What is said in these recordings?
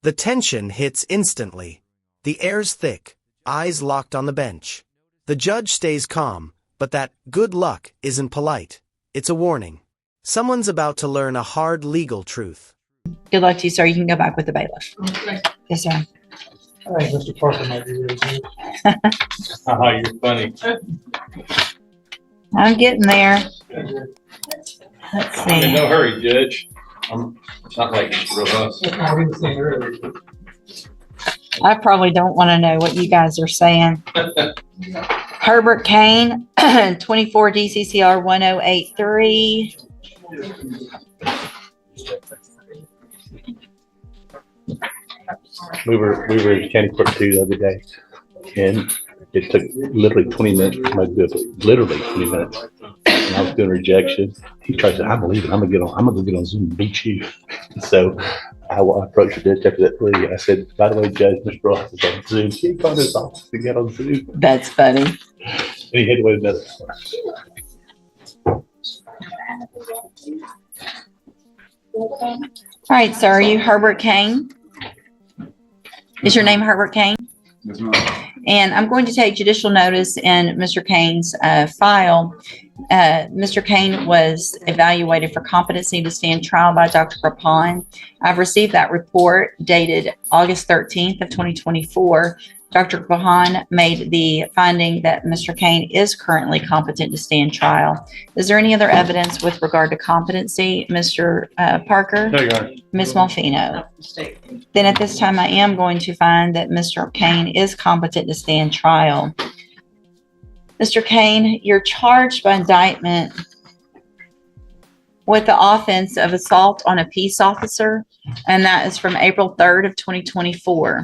The tension hits instantly. The air's thick, eyes locked on the bench. The judge stays calm, but that "good luck" isn't polite. It's a warning. Someone's about to learn a hard legal truth. Good luck to you, sir. You can go back with the bailiff. Okay. Yes, sir. I think Mr. Parker might be ready. You're funny. I'm getting there. Let's In see. no hurry, Judge. It's not like it's real us. That's what we were saying earlier. I probably don't want to know what you guys are saying. Herbert Kane, 24 DCCR 1083. We were in county court two the other day, and it took literally 20 minutes. Literally 20 minutes. And I was doing rejection. He tried to say, "I believe it. I'm gonna go get on Zoom and beat you." So I approached the judge after that plea. I said, "By the way, Judge, Mr. Ross is on Zoom. He called his office to get on Zoom." That's funny. And he had to wait another hour. All right, sir. Are you Herbert Kane? Is your name Herbert Kane? Yes, ma'am. And I'm going to take judicial notice in Mr. Kane's file. Mr. Kane was evaluated for competency to stand trial by Dr. Rapon. I've received that report dated August 13th of 2024. Dr. Rapon made the finding that Mr. Kane is currently competent to stand trial. Is there any other evidence with regard to competency, Mr. Parker? No, Your Honor. Ms. Malfino? Then at this time, I am going to find that Mr. Kane is competent to stand trial. Mr. Kane, you're charged by indictment with the offense of assault on a peace officer, and that is from April 3rd of 2024.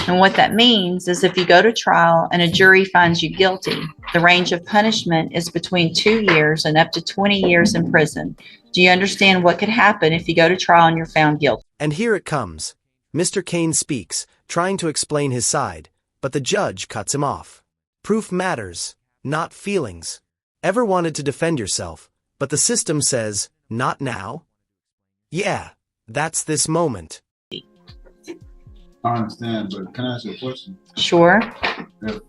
And what that means is if you go to trial and a jury finds you guilty, the range of punishment is between 2 years and up to 20 years in prison. Do you understand what could happen if you go to trial and you're found guilty? And here it comes. Mr. Kane speaks, trying to explain his side, but the judge cuts him off. Proof matters, not feelings. Ever wanted to defend yourself, but the system says, "Not now"? Yeah, that's this moment. I understand, but can I ask you a question? Sure. If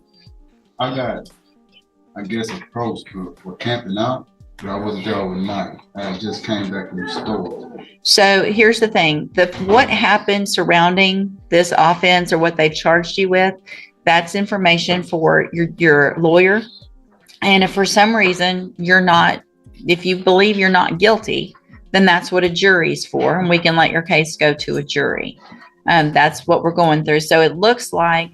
I got, I guess, approached for camping out, but I wasn't there overnight. I just came back from the store. So here's the thing. What happened surrounding this offense or what they've charged you with, that's information for your lawyer. And if for some reason if you believe you're not guilty, then that's what a jury's for, and we can let your case go to a jury. That's what we're going through. So it looks like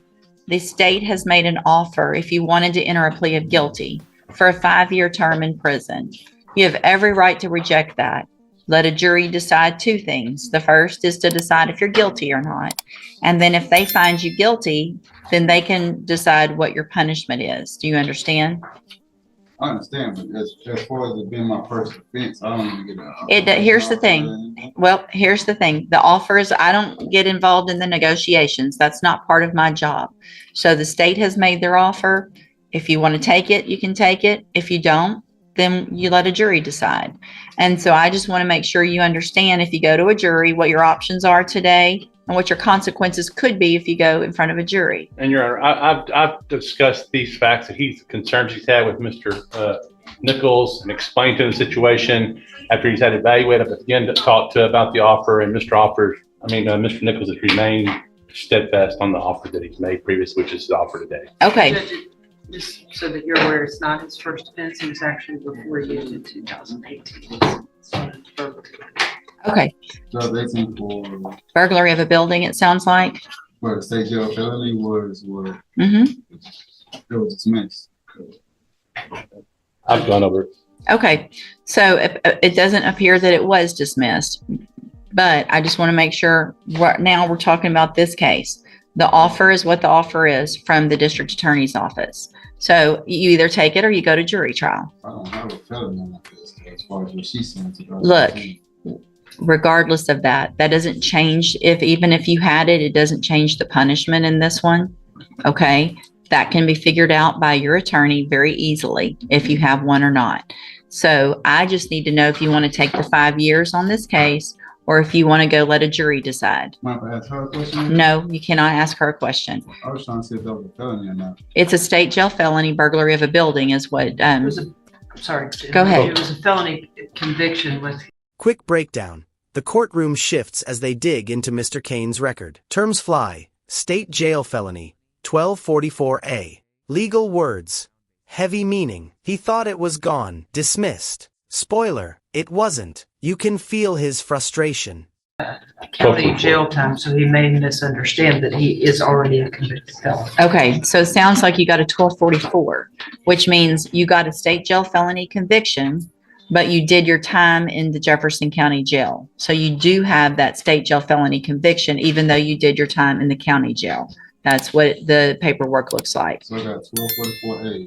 the state has made an offer if you wanted to enter a plea of guilty for a 5-year term in prison. You have every right to reject that. Let a jury decide 2 things. The first is to decide if you're guilty or not. And then if they find you guilty, then they can decide what your punishment is. Do you understand? I understand, but as far as it being my first offense, I don't even get Here's the thing. Well, here's the thing. The offers, I don't get involved in the negotiations. That's not part of my job. So the state has made their offer. If you want to take it, you can take it. If you don't, then you let a jury decide. And so I just want to make sure you understand, if you go to a jury, what your options are today and what your consequences could be if you go in front of a jury. And Your Honor, I've discussed these facts that concerns he's had with Mr. Nichols and explained to him the situation after he's had evaluated. I've again talked to about the offer, and Mr. Nichols has remained steadfast on the offer that he's made previous, which is the offer today. Okay. Judge, just so that you're aware, it's not his first offense. He was actually before you in 2018. Okay. 2018 for Burglary of a building, it sounds like. the state jail felony was Mm-hmm. it was dismissed. I've gone over it. Okay. So it doesn't appear that it was dismissed, but I just want to make sure now we're talking about this case. The offer is what the offer is from the district attorney's office. So you either take it or you go to jury trial. I don't have a felony on my case as far as what she said. Look, regardless of that doesn't change. Even if you had it, it doesn't change the punishment in this one. Okay. That can be figured out by your attorney very easily if you have one or not. So I just need to know if you want to take the 5 years on this case, or if you want to go let a jury decide. Mind if I ask her a question? No, you cannot ask her a question. I was trying to see if that was a felony or not. It's a state jail felony. Burglary of a building is what, It was a, sorry. Go ahead. It was a felony conviction with Quick breakdown. The courtroom shifts as they dig into Mr. Kane's record. Terms fly. State jail felony. 1244A. Legal words. Heavy meaning. He thought it was gone. Dismissed. Spoiler. It wasn't. You can feel his frustration. county jail time, so he may misunderstand that he is already a convicted felon. okay, so it sounds like you got a 1244, which means you got a state jail felony conviction, but you did your time in the Jefferson County jail. So you do have that state jail felony conviction, even though you did your time in the county jail. That's what the paperwork looks like. So I got 1244A.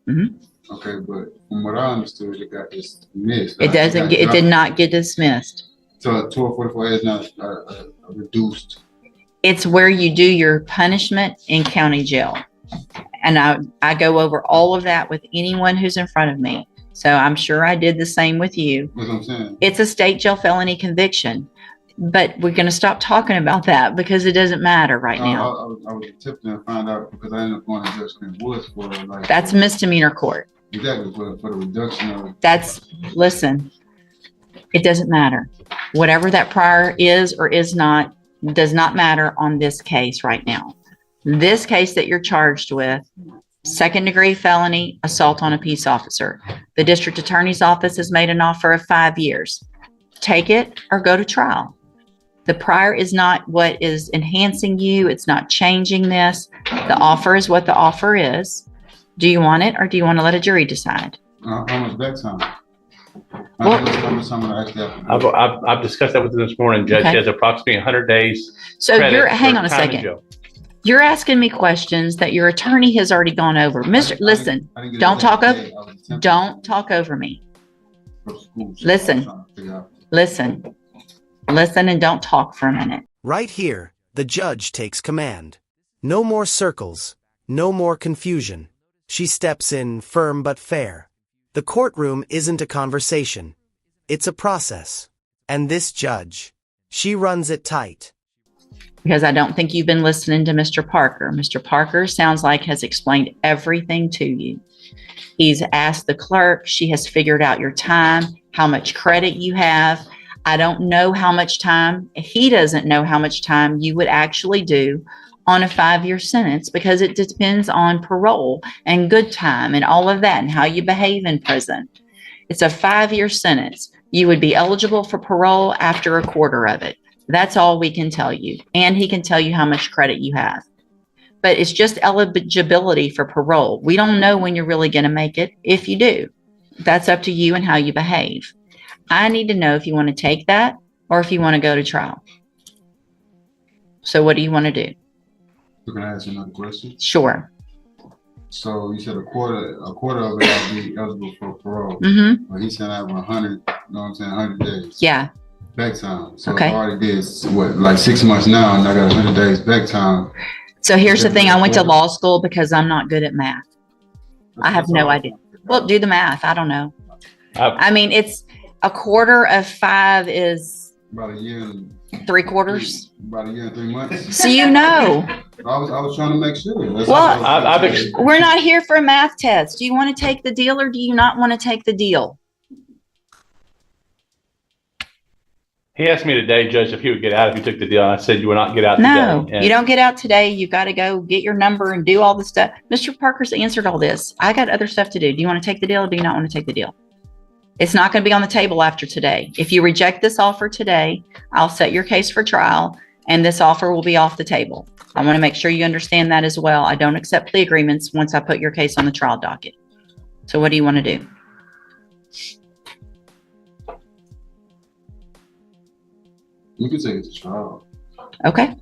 Mhm. Okay, but from what I understood, it got dismissed. It doesn't get, it did not get dismissed. So 1244A is not reduced. It's where you do your punishment in county jail. And I go over all of that with anyone who's in front of me. So I'm sure I did the same with you. That's what I'm saying. It's a state jail felony conviction, but we're going to stop talking about that because it doesn't matter right now. I was attempting to find out because I ended up going to Judge Raquel West for like. That's misdemeanor court. Exactly, for the reduction of. Listen, it doesn't matter. Whatever that prior is or is not, does not matter on this case right now. This case that you're charged with, second degree felony, assault on a peace officer. The district attorney's office has made an offer of 5 years. Take it or go to trial. The prior is not what is enhancing you. It's not changing this. The offer is what the offer is. Do you want it or do you want to let a jury decide? How much back time? Well- How much time I actually have to do? I've discussed that with him this morning, Judge. Okay. He has approximately 100 days. So credit hang for on a time in second. jail. You're asking me questions that your attorney has already gone over. Listen, I didn't get don't it talk that over, day. I was attempting don't talk over me. to go to school, so Listen. I was trying to figure out. Listen and don't talk for a minute. Right here, the judge takes command. No more circles. No more confusion. She steps in, firm but fair. The courtroom isn't a conversation. It's a process. And this judge, she runs it tight. Because I don't think you've been listening to Mr. Parker. Mr. Parker sounds like has explained everything to you. He's asked the clerk. She has figured out your time, how much credit you have. I don't know how much time. He doesn't know how much time you would actually do on a 5-year sentence because it depends on parole and good time and all of that and how you behave in prison. It's a 5-year sentence. You would be eligible for parole after a quarter of it. That's all we can tell you. And he can tell you how much credit you have. But it's just eligibility for parole. We don't know when you're really going to make it. If you do, that's up to you and how you behave. I need to know if you want to take that or if you want to go to trial. So what do you want to do? So can I ask you another question? Sure. So you said a quarter of it I'll be eligible for parole. Mm-hmm. But he said I have 100, you know what I'm saying, 100 days. Yeah. Back time. So Okay. I already did like 6 months now and I got 100 days back time. So here's the thing. I went to law school because I'm not good at math. I have no idea. Well, do the math. I don't know. I mean, it's a quarter of 5 is About a year and 3/4. About a year and 3 months. So you know. I was trying to make sure. That's Well, all I was- We're not here for a math test. Do you want to take the deal or do you not want to take the deal? He asked me today, Judge, if he would get out if he took the deal. And I said you would not get out No, today. And you don't get out today. You got to go get your number and do all the stuff. Mr. Parker's answered all this. I got other stuff to do. Do you want to take the deal or do you not want to take the deal? It's not going to be on the table after today. If you reject this offer today, I'll set your case for trial and this offer will be off the table. I want to make sure you understand that as well. I don't accept plea agreements once I put your case on the trial docket. So what do you want to do? You can take it to trial. Okay.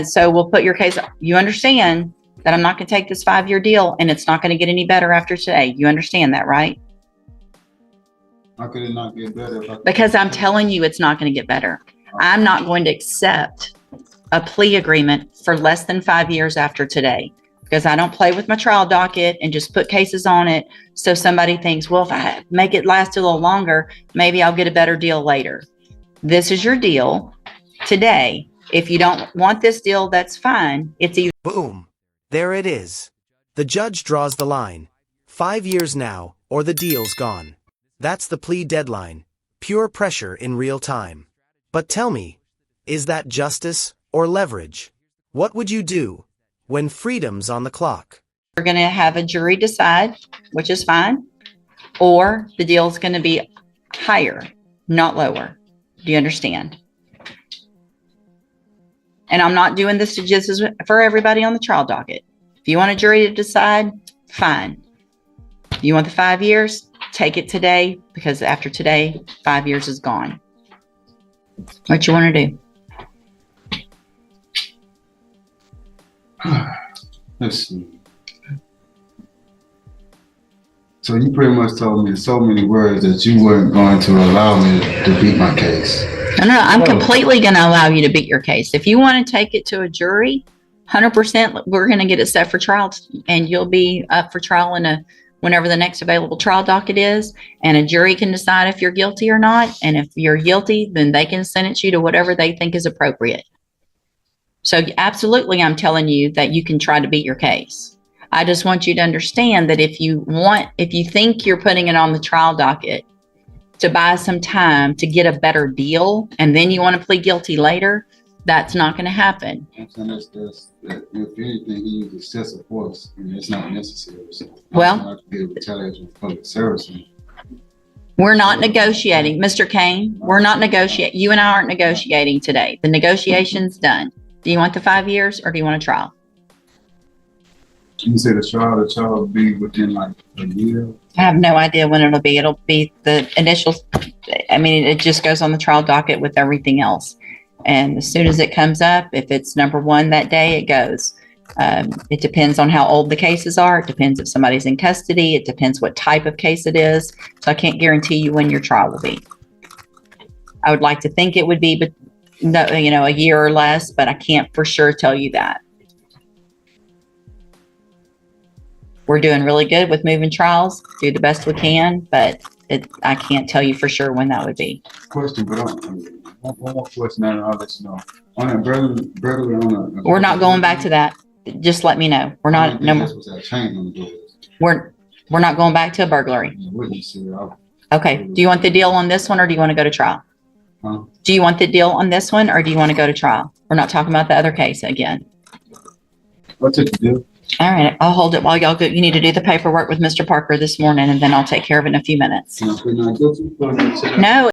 So we'll put your case. You understand that I'm not going to take this 5-year deal and it's not going to get any better after today. You understand that, right? How could it not get better? Because I'm telling you it's not going to get better. I'm not going to accept a plea agreement for less than 5 years after today. because I don't play with my trial docket and just put cases on it. So somebody thinks, well, if I make it last a little longer, maybe I'll get a better deal later. This is your deal today. If you don't want this deal, that's fine. It's either Boom. There it is. The judge draws the line. 5 years now, or the deal's gone. That's the plea deadline. Pure pressure in real time. But tell me, is that justice or leverage? What would you do when freedom's on the clock? we're going to have a jury decide, which is fine, or the deal's going to be higher, not lower. Do you understand? And I'm not doing this to just for everybody on the trial docket. If you want a jury to decide, fine. You want the 5 years? Take it today, because after today, 5 years is gone. What you want to do? Let's see. So you pretty much told me in so many words that you weren't going to allow me to beat my case. No, I'm completely going to allow you to beat your case. If you want to take it to a jury, 100%, we're going to get it set for trial, and you'll be up for trial in whenever the next available trial docket is, and a jury can decide if you're guilty or not. And if you're guilty, then they can sentence you to whatever they think is appropriate. So absolutely, I'm telling you that you can try to beat your case. I just want you to understand that if you think you're putting it on the trial docket to buy some time to get a better deal, and then you want to plead guilty later, that's not going to happen. If anything, he used excessive force, and it's not necessary. So Well, not to be a retaliation for public service. we're not negotiating. Mr. Kane, we're not negotiating. You and I aren't negotiating today. The negotiation's done. Do you want the 5 years, or do you want a trial? You say the trial will be within like a year? I have no idea when it'll be. It'll be the initial, I mean, it just goes on the trial docket with everything else. And as soon as it comes up, if it's number one that day, it goes. It depends on how old the cases are. It depends if somebody's in custody. It depends what type of case it is. So I can't guarantee you when your trial will be. I would like to think it would be, but no, a year or less, but I can't for sure tell you that. We're doing really good with moving trials, do the best we can, but I can't tell you for sure when that would be. Question, but one more question, and I'll let you know. On that burglary on a We're not going back to that. Just let me know. We're not. No, we're not going back to a burglary. Okay. Do you want the deal on this one, or do you want to go to trial? Huh? Do you want the deal on this one, or do you want to go to trial? We're not talking about the other case again. What's it to do? All right. I'll hold it while y'all go. You need to do the paperwork with Mr. Parker this morning, and then I'll take care of it in a few minutes. Can I plead not guilty? No.